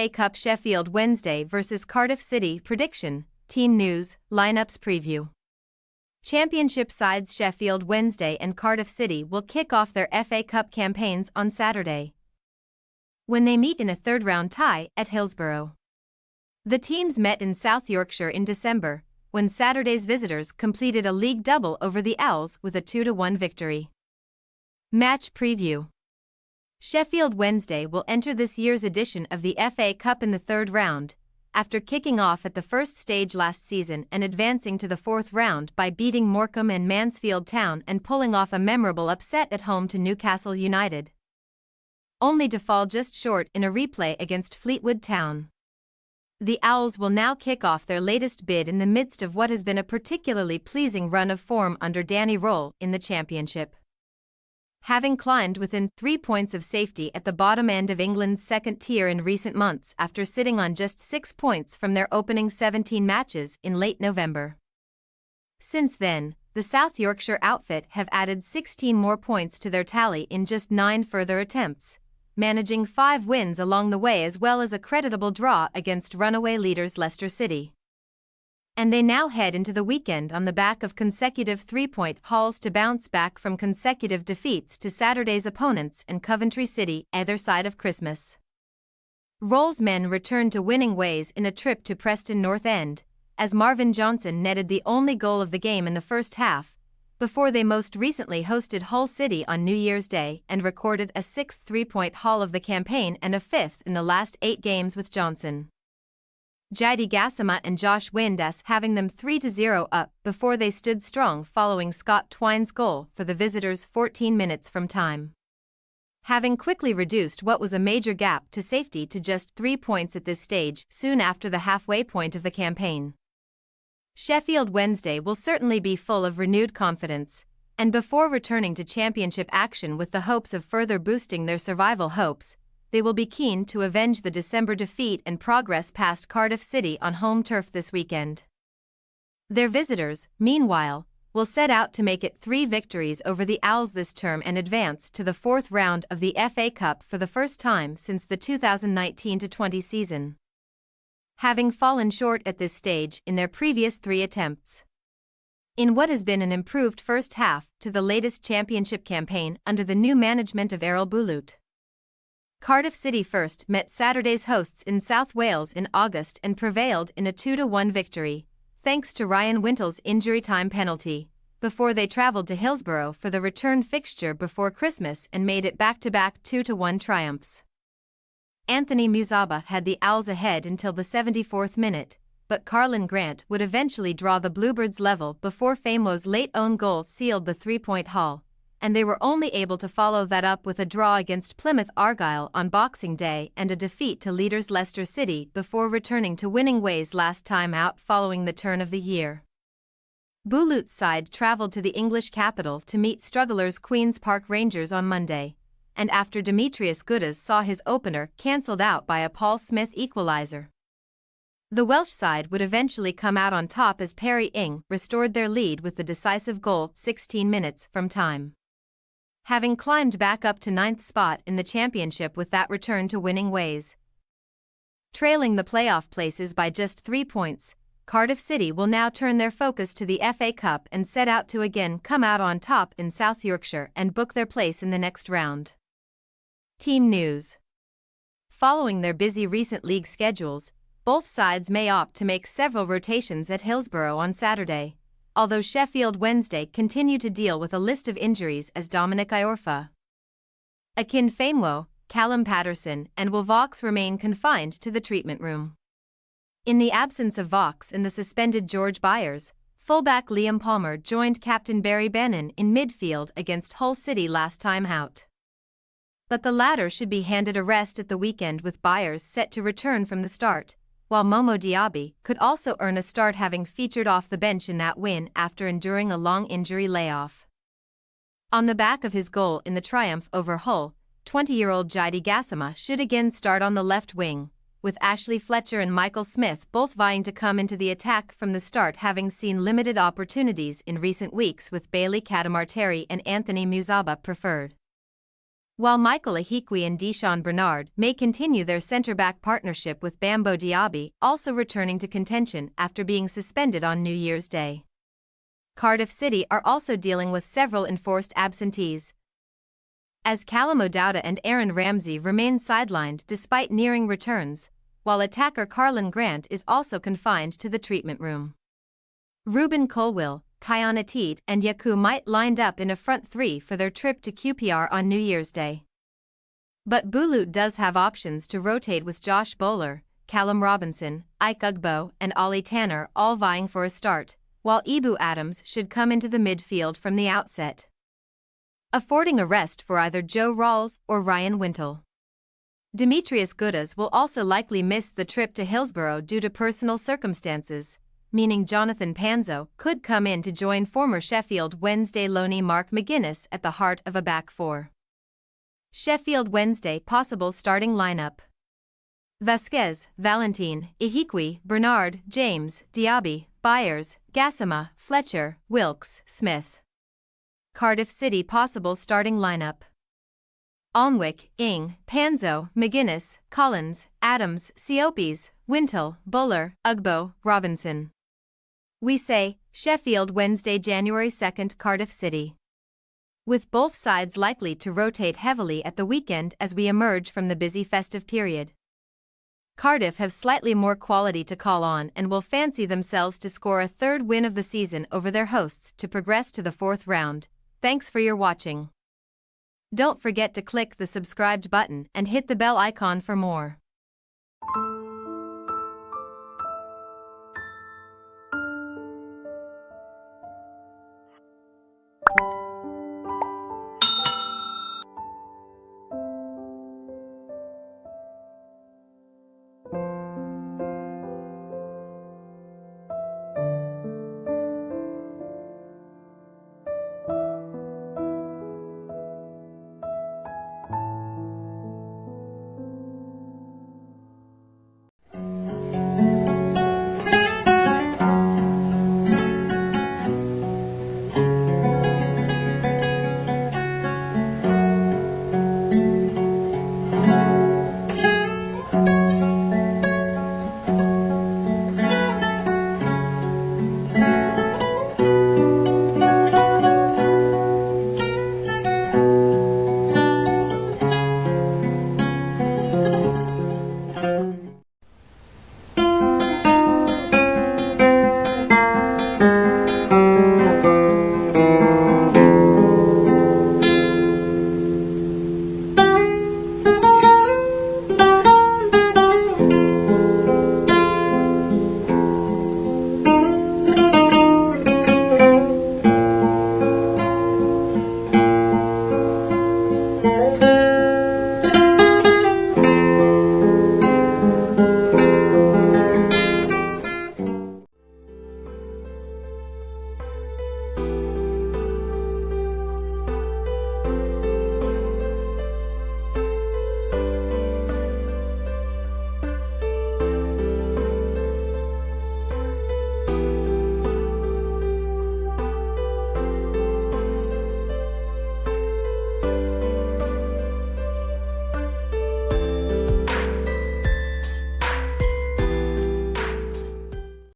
FA Cup Sheffield Wednesday vs Cardiff City prediction, team news, lineups preview. Championship sides Sheffield Wednesday and Cardiff City will kick off their FA Cup campaigns on Saturday, when they meet in a third-round tie at Hillsborough. The teams met in South Yorkshire in December, when Saturday's visitors completed a league double over the Owls with a 2-1 victory. Match preview. Sheffield Wednesday will enter this year's edition of the FA Cup in the third round, after kicking off at the first stage last season and advancing to the fourth round by beating Morecambe and Mansfield Town and pulling off a memorable upset at home to Newcastle United, only to fall just short in a replay against Fleetwood Town. The Owls will now kick off their latest bid in the midst of what has been a particularly pleasing run of form under Danny Roll in the Championship. Having climbed within 3 points of safety at the bottom end of England's second tier in recent months after sitting on just 6 points from their opening 17 matches in late November. Since then, the South Yorkshire outfit have added 16 more points to their tally in just 9 further attempts, managing 5 wins along the way as well as a creditable draw against runaway leaders Leicester City. And they now head into the weekend on the back of consecutive 3-point hauls to bounce back from consecutive defeats to Saturday's opponents and Coventry City either side of Christmas. Roll's men returned to winning ways in a trip to Preston North End, as Marvin Johnson netted the only goal of the game in the first half, before they most recently hosted Hull City on New Year's Day and recorded a 6th 3-point haul of the campaign and a 5th in the last 8 games with Johnson, Jide Gassama and Josh Windass having them 3-0 up before they stood strong following Scott Twine's goal for the visitors 14 minutes from time, having quickly reduced what was a major gap to safety to just 3 points at this stage soon after the halfway point of the campaign. Sheffield Wednesday will certainly be full of renewed confidence, and before returning to championship action with the hopes of further boosting their survival hopes, they will be keen to avenge the December defeat and progress past Cardiff City on home turf this weekend. Their visitors, meanwhile, will set out to make it 3 victories over the Owls this term and advance to the 4th round of the FA Cup for the first time since the 2019-20 season, having fallen short at this stage in their previous 3 attempts. In what has been an improved first half to the latest championship campaign under the new management of Errol Bulut, Cardiff City first met Saturday's hosts in South Wales in August and prevailed in a 2-1 victory, thanks to Ryan Wintle's injury time penalty, before they travelled to Hillsborough for the return fixture before Christmas and made it back-to-back 2-1 triumphs. Anthony Musaba had the Owls ahead until the 74th minute, but Carlin Grant would eventually draw the Bluebirds level before Famelo's late own goal sealed the 3-point haul, and they were only able to follow that up with a draw against Plymouth Argyle on Boxing Day and a defeat to leaders Leicester City before returning to winning ways last time out following the turn of the year. Bulut's side travelled to the English capital to meet strugglers Queen's Park Rangers on Monday, and after Demetrius Goodas saw his opener cancelled out by a Paul Smith equaliser, the Welsh side would eventually come out on top as Perry Ing restored their lead with the decisive goal 16 minutes from time, having climbed back up to 9th spot in the championship with that return to winning ways. Trailing the playoff places by just 3 points, Cardiff City will now turn their focus to the FA Cup and set out to again come out on top in South Yorkshire and book their place in the next round. Team news. Following their busy recent league schedules, both sides may opt to make several rotations at Hillsborough on Saturday, although Sheffield Wednesday continue to deal with a list of injuries as Dominic Iorfa, Akin Famwo, Callum Patterson and Will Vaux remain confined to the treatment room. In the absence of Vaux and the suspended George Byers, fullback Liam Palmer joined captain Barry Bannon in midfield against Hull City last time out, but the latter should be handed a rest at the weekend with Byers set to return from the start, while Momo Diaby could also earn a start having featured off the bench in that win after enduring a long injury layoff. On the back of his goal in the triumph over Hull, 20-year-old Jide Gassama should again start on the left wing, with Ashley Fletcher and Michael Smith both vying to come into the attack from the start, having seen limited opportunities in recent weeks with Bailey Catamarteri and Anthony Musaba preferred. While Michael Ehikwe and Deshaun Bernard may continue their centre-back partnership with Bambo Diaby, also returning to contention after being suspended on New Year's Day. Cardiff City are also dealing with several enforced absentees, as Callum O'Dowda and Aaron Ramsey remain sidelined despite nearing returns, while attacker Carlin Grant is also confined to the treatment room. Ruben Colwill, Kion Atid and Yaku might lined up in a front three for their trip to QPR on New Year's Day. But Boulout does have options to rotate with Josh Bowler, Callum Robinson, Ike Ugbo and Ollie Tanner all vying for a start, while Ibu Adams should come into the midfield from the outset, affording a rest for either Joe Rawls or Ryan Wintle. Demetrius Goodas will also likely miss the trip to Hillsborough due to personal circumstances, meaning Jonathan Panzo could come in to join former Sheffield Wednesday loanee Mark McGuinness at the heart of a back four. Sheffield Wednesday possible starting lineup: Vasquez, Valentin, Ehikwe, Bernard, James, Diaby, Byers, Gassama, Fletcher, Wilkes, Smith. Cardiff City possible starting lineup: Alnwick, Ing, Panzo, McGuinness, Collins, Adams, Siopes, Wintle, Buller, Ugbo, Robinson. We say, Sheffield Wednesday January 2nd Cardiff City, with both sides likely to rotate heavily at the weekend as we emerge from the busy festive period. Cardiff have slightly more quality to call on and will fancy themselves to score a third win of the season over their hosts to progress to the fourth round. Thanks for your watching. Don't forget to click the subscribed button and hit the bell icon for more.